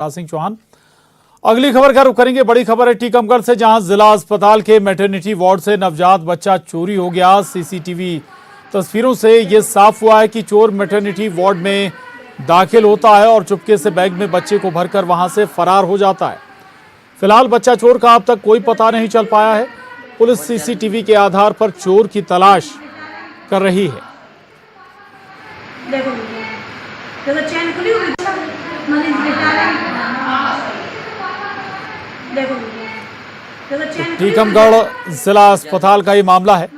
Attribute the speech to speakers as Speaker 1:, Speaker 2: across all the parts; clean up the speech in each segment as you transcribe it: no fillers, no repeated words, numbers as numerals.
Speaker 1: सिंह चौहान। अगली खबर का रुख करेंगे। बड़ी खबर है टीकमगढ़ से, जहां जिला अस्पताल के मैटरनिटी वार्ड से नवजात बच्चा चोरी हो गया। सीसीटीवी तस्वीरों से यह साफ हुआ है कि चोर मैटरनिटी वार्ड में दाखिल होता है और चुपके से बैग में बच्चे को भरकर वहां से फरार हो जाता है। फिलहाल बच्चा चोर का अब तक कोई पता नहीं चल पाया है। पुलिस सीसीटीवी के आधार पर चोर की तलाश कर रही है। टीकमगढ़ जिला अस्पताल का ये मामला है,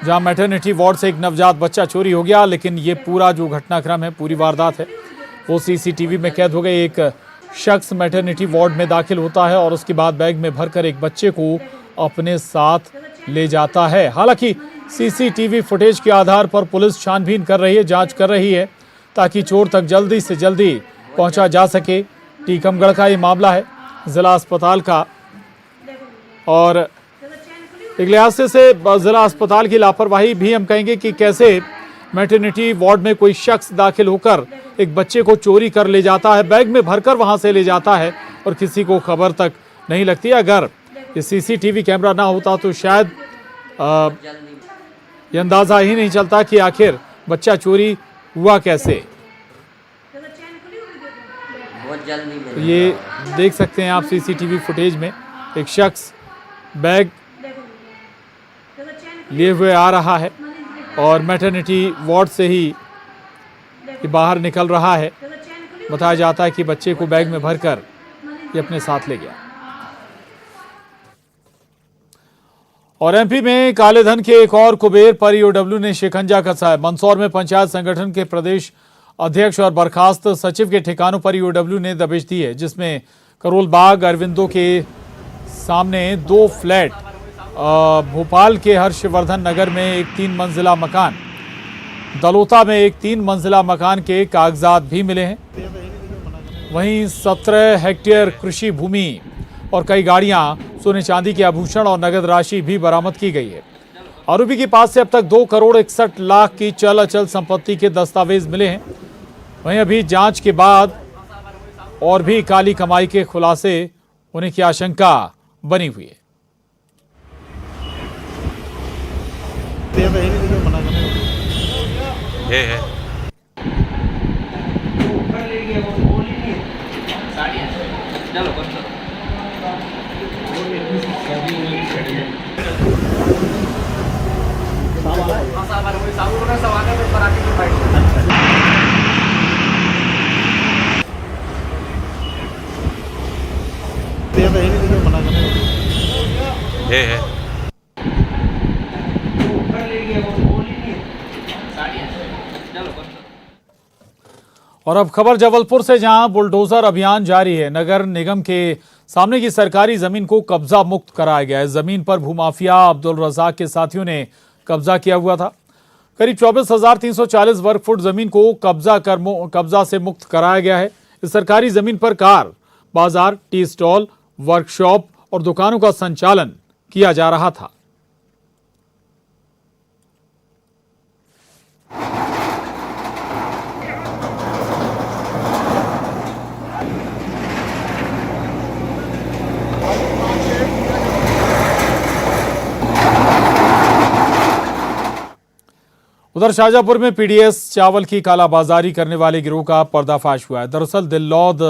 Speaker 1: जहां मैटरनिटी वार्ड से एक नवजात बच्चा चोरी हो गया। लेकिन ये पूरा जो घटनाक्रम है, पूरी वारदात है, वो सीसीटीवी में कैद हो गई। एक शख्स मैटरनिटी वार्ड में दाखिल होता है और उसके बाद बैग में भरकर एक बच्चे को अपने साथ ले जाता है। हालांकि सीसीटीवी फुटेज के आधार पर पुलिस छानबीन कर रही है, जांच कर रही है, ताकि चोर तक जल्दी से जल्दी पहुंचा जा सके। टीकमगढ़ का ये मामला है, जिला अस्पताल का, और एक लिहाज से जिला अस्पताल की लापरवाही भी हम कहेंगे कि कैसे मैटरनिटी वार्ड में कोई शख्स दाखिल होकर एक बच्चे को चोरी कर ले जाता है, बैग में भरकर वहां से ले जाता है और किसी को खबर तक नहीं लगती। अगर ये सीसीटीवी कैमरा ना होता तो शायद ये अंदाजा ही नहीं चलता कि आखिर बच्चा चोरी हुआ कैसे। तो ये देख सकते हैं आप सीसीटीवी फुटेज में, एक शख्स बैग लिए हुए आ रहा है और मैटरनिटी वार्ड से ही बाहर निकल रहा है। बताया जाता है कि बच्चे को बैग में भरकर ये अपने साथ ले गया। और एमपी में काले धन के एक और कुबेर पर ईओडब्ल्यू ने शिकंजा कसा है। मंदसौर में पंचायत संगठन के प्रदेश अध्यक्ष और बर्खास्त सचिव के ठिकानों पर ईओडब्ल्यू ने दबिश दी है, जिसमें करोल बाग अरविंदो के सामने 2 फ्लैट, भोपाल के हर्षवर्धन नगर में एक 3 मंजिला मकान, दलोता में एक 3 मंजिला मकान के कागजात भी मिले हैं। वहीं 17 हेक्टेयर कृषि भूमि और कई गाड़ियां, सोने चांदी के आभूषण और नगद राशि भी बरामद की गई है। आरोपी के पास से अब तक 2 करोड़ 61 लाख की चल अचल संपत्ति के दस्तावेज मिले हैं। वहीं अभी जांच के बाद और भी काली कमाई के खुलासे होने की आशंका बनी हुई है।
Speaker 2: है
Speaker 1: और अब खबर जबलपुर से, जहां बुलडोजर अभियान जारी है। नगर निगम के सामने की सरकारी जमीन को कब्जा मुक्त कराया गया है। जमीन पर भूमाफिया अब्दुल रजाक के साथियों ने कब्जा किया हुआ था। करीब 24,340 वर्ग फुट जमीन को कब्जा से मुक्त कराया गया है। इस सरकारी जमीन पर कार बाजार, टी स्टॉल, वर्कशॉप और दुकानों का संचालन किया जा रहा था। उधर शाहजहांपुर में पीडीएस चावल की कालाबाजारी करने वाले गिरोह का पर्दाफाश हुआ है। दरअसल दिल्लौद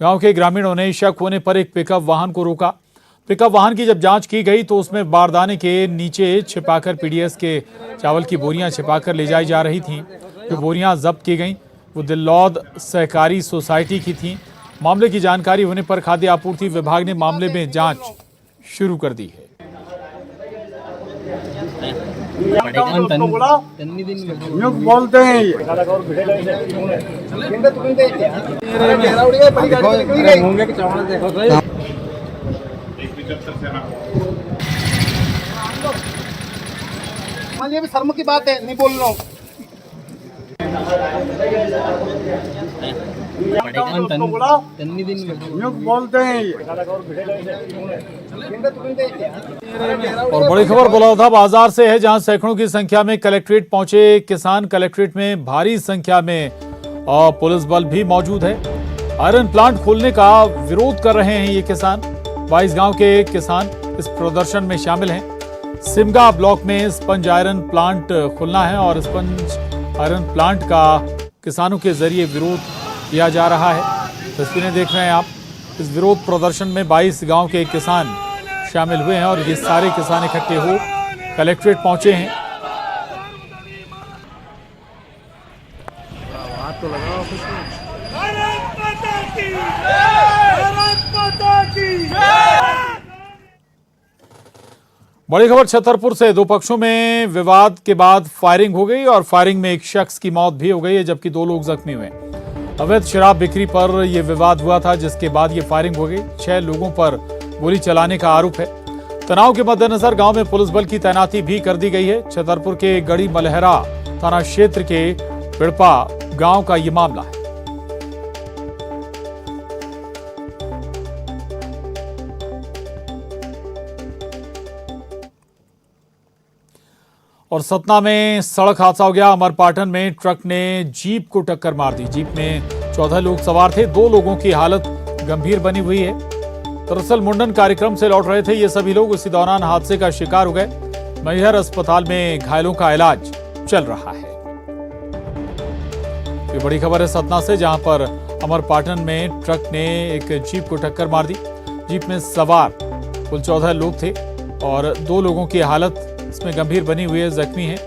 Speaker 1: गांव के ग्रामीणों ने शक होने पर एक पिकअप वाहन को रोका। पिकअप वाहन की जब जांच की गई तो उसमें बारदाने के नीचे छिपाकर पीडीएस के चावल की बोरियां छिपाकर ले जाई जा रही थीं। जो बोरियां जब्त की गईं वो दिल्लौद सहकारी सोसाइटी की थीं। मामले की जानकारी होने पर खाद्य आपूर्ति विभाग ने मामले में जाँच शुरू कर दी है।
Speaker 3: बोलते हैं ये भी शर्म की बात है, नहीं बोल रहा हूँ। बोलते हैं
Speaker 1: और बड़ी खबर बलौदा बाजार से है, जहां सैकड़ों की संख्या में कलेक्ट्रेट पहुंचे किसान। कलेक्ट्रेट में भारी संख्या में पुलिस बल भी मौजूद है। आयरन प्लांट खोलने का विरोध कर रहे हैं ये किसान। 22 गांव के किसान इस प्रदर्शन में शामिल हैं। सिमगा ब्लॉक में स्पंज आयरन प्लांट खोलना है और स्पंज आयरन प्लांट का किसानों के जरिए विरोध किया जा रहा है। तस्वीरें देख रहे हैं आप। इस विरोध प्रदर्शन में 22 गांव के किसान शामिल हुए हैं और ये सारे किसान इकट्ठे हो कलेक्ट्रेट पहुंचे हैं। बड़ी खबर छतरपुर से। दो पक्षों में विवाद के बाद फायरिंग हो गई और फायरिंग में एक शख्स की मौत भी हो गई है, जबकि 2 लोग जख्मी हुए। अवैध शराब बिक्री पर यह विवाद हुआ था, जिसके बाद ये फायरिंग हो गई। 6 लोगों पर गोली चलाने का आरोप है। तनाव के मद्देनजर गांव में पुलिस बल की तैनाती भी कर दी गई है। छतरपुर के गढ़ी मलहरा थाना क्षेत्र के पिड़पा गांव का यह मामला है। और सतना में सड़क हादसा हो गया। अमरपाटन में ट्रक ने जीप को टक्कर मार दी। जीप में 14 लोग सवार थे। 2 लोगों की हालत गंभीर बनी हुई है। दरअसल मुंडन कार्यक्रम से लौट रहे थे ये सभी लोग। उसी दौरान हादसे का शिकार हो गए। मैहर अस्पताल में घायलों का इलाज चल रहा है। ये बड़ी खबर है सतना से, जहां पर अमरपाटन में ट्रक ने एक जीप को टक्कर मार दी। जीप में सवार कुल 14 लोग थे और 2 लोगों की हालत इसमें गंभीर बनी हुई है, जख्मी है।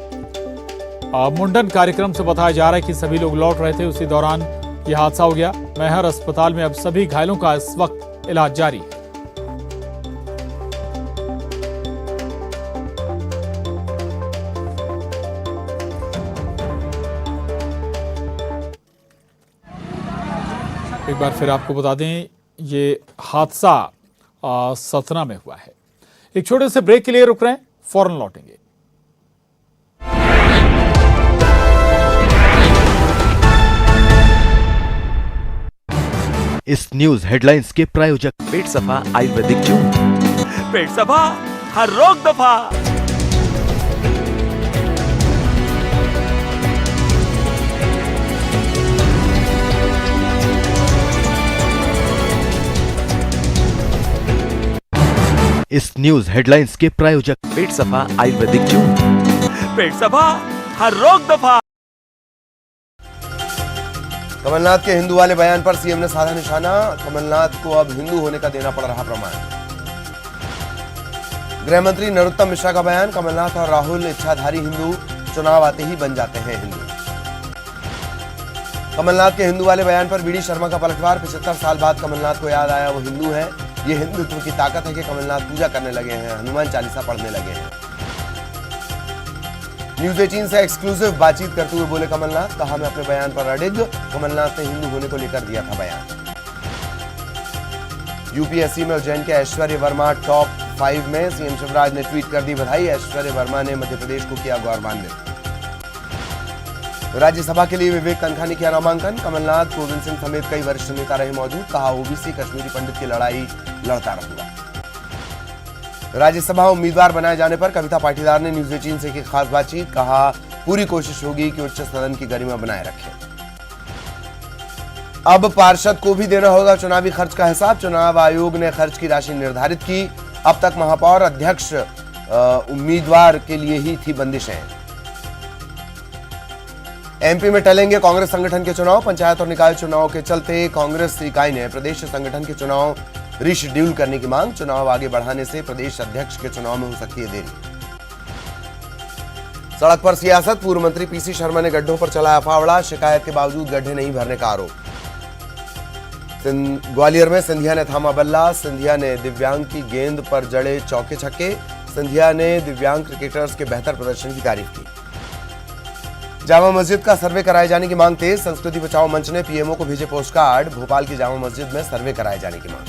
Speaker 1: मुंडन कार्यक्रम से बताया जा रहा है कि सभी लोग लौट रहे थे, उसी दौरान यह हादसा हो गया। मैहर अस्पताल में अब सभी घायलों का इस वक्त इलाज जारी है। एक बार फिर आपको बता दें, ये हादसा सतना में हुआ है। एक छोटे से ब्रेक के लिए रुक रहे हैं, फौरन लौटेंगे।
Speaker 2: इस न्यूज हेडलाइंस के प्रायोजक पेट सफा आयुर्वेदिक जूस।
Speaker 4: पेट सफा, हर रोग दफा।
Speaker 2: इस न्यूज हेडलाइंस के प्रायोजक पेट सफा आयुर्वेदिक जूस।
Speaker 4: पेट सफा, हर रोग दफा।
Speaker 5: कमलनाथ के हिंदू वाले बयान पर सीएम ने साधा निशाना। कमलनाथ को अब हिंदू होने का देना पड़ रहा प्रमाण। गृह मंत्री नरोत्तम मिश्रा का बयान, कमलनाथ और राहुल इच्छाधारी हिंदू, चुनाव आते ही बन जाते हैं हिंदू। कमलनाथ के हिंदू वाले बयान पर बीडी शर्मा का पलटवार। 75 साल बाद कमलनाथ को याद आया वो हिंदू है। ये हिंदुत्व की ताकत है कि कमलनाथ पूजा करने लगे हैं, हनुमान चालीसा पढ़ने लगे हैं। न्यूज 18 से एक्सक्लूसिव बातचीत करते हुए बोले कमलनाथ, कहा मैं अपने बयान पर अडिग। कमलनाथ ने हिंदू होने को लेकर दिया था बयान। यूपीएससी में उज्जैन के ऐश्वर्य वर्मा टॉप 5 में। सीएम शिवराज ने ट्वीट कर दी बधाई। ऐश्वर्य वर्मा ने मध्य प्रदेश को किया गौरवान्वित। राज्यसभा के लिए विवेक तनखा ने किया नामांकन। कमलनाथ, गोविंद सिंह समेत कई वरिष्ठ नेता रहे मौजूद। कहा ओबीसी कश्मीरी पंडित की लड़ाई लड़ता रहूंगा। राज्यसभा उम्मीदवार बनाए जाने पर कविता पाटीदार ने न्यूज 18 से की खास बातचीत। कहा पूरी कोशिश होगी कि उच्च सदन की गरिमा बनाए रखें। अब पार्षद को भी देना होगा चुनावी खर्च का हिसाब। चुनाव आयोग ने खर्च की राशि निर्धारित की। अब तक महापौर अध्यक्ष उम्मीदवार के लिए ही थी बंदिशें। एमपी में टलेंगे कांग्रेस संगठन के चुनाव। पंचायत और निकाय चुनाव के चलते कांग्रेस इकाई ने प्रदेश संगठन के चुनाव रिशेड्यूल करने की मांग। चुनाव आगे बढ़ाने से प्रदेश अध्यक्ष के चुनाव में हो सकती है देरी। सड़क पर सियासत। पूर्व मंत्री पीसी शर्मा ने गड्ढों पर चलाया फावड़ा। शिकायत के बावजूद गड्ढे नहीं भरने का आरोप। ग्वालियर में सिंधिया ने थामा बल्ला। सिंधिया ने दिव्यांग की गेंद पर जड़े चौके छक्के। सिंधिया ने दिव्यांग क्रिकेटर्स के बेहतर प्रदर्शन की तारीफ की। जामा मस्जिद का सर्वे कराए जाने की मांग तेज। संस्कृति बचाओ मंच ने पीएमओ को भेजे पोस्टकार्ड। भोपाल की जामा मस्जिद में सर्वे कराए जाने की मांग।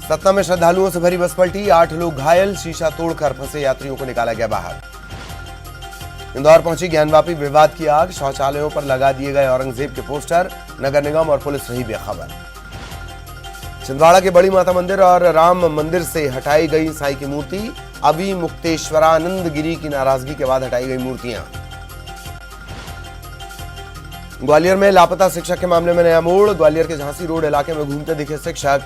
Speaker 5: सतना में श्रद्धालुओं से भरी बस पलटी। 8 लोग घायल। शीशा तोड़कर फंसे यात्रियों को निकाला गया बाहर। इंदौर पहुंची ज्ञानवापी विवाद की आग। शौचालयों पर लगा दिए गए औरंगजेब के पोस्टर। नगर निगम और पुलिस रही बेखबर। छिंदवाड़ा के बड़ी माता मंदिर और राम मंदिर से हटाई गई साईं की मूर्ति। अभी मुक्तेश्वरानंद गिरी की नाराजगी के बाद हटाई गई मूर्तियां। ग्वालियर में लापता शिक्षक के मामले में नया मोड़। ग्वालियर के झांसी रोड इलाके में घूमते दिखे शिक्षक,